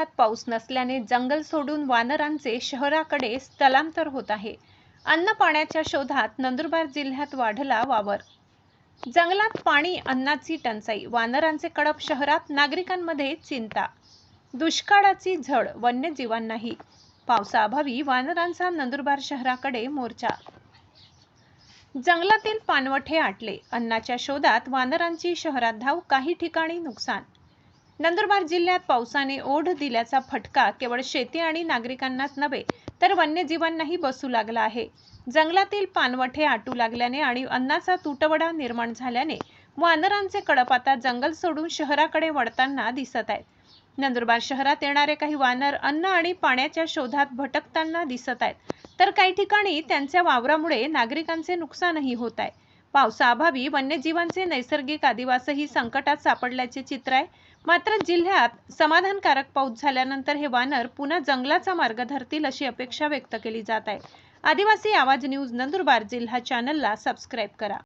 जिल्ह्यात पाऊस नसल्याने जंगल सोडून वानरांचे शहराकडे स्थलांतर होत आहे। अन्न पाण्याच्या शोधात नंदुरबार जिल्ह्यात वाढला वावर। जंगलात पाणी, अन्नाची टंचाई, वानरांचे कळप शहरात, नागरिकांमध्ये चिंता। दुष्काळाची झळ वन्यजीवांनाही, पावसाअभावी वानरांचा नंदुरबार शहराकडे मोर्चा। जंगलातील पाणवठे आटले, अन्नाच्या शोधात वानरांची शहरात धाव, काही ठिकाणी नुकसान। नंदुरबार जिल्ह्यात पावसाने ओढ दिल्याचा फटका केवळ शेती आणि नागरिकांनाच नव्हे तर वन्यजीवांनाही बसू लागला आहे। जंगलातील पाणवठे आटू लागल्याने आणि अन्नाचा तुटवडा निर्माण झाल्याने वानरांचे कळप आता जंगल सोडून शहराकडे वळताना दिसत आहेत। नंदुरबार शहरात येणारे काही वानर अन्न आणि पाण्याच्या शोधात भटकताना दिसत आहेत, तर काही ठिकाणी त्यांच्या वावरामुळे नागरिकांचे नुकसानही होत आहे। पावसाअभावी वन्यजीवांचे नैसर्गिक अधिवासही संकटात सापडल्याचे चित्र आहे। मात्र जिल्ह्यात समाधानकारक पाऊस झाल्यानंतर हे वानर पुन्हा जंगलाचा मार्ग धरतील अशी अपेक्षा व्यक्त केली जात आहे। आदिवासी आवाज न्यूज नंदुरबार जिल्हा चॅनलला सबस्क्राईब करा।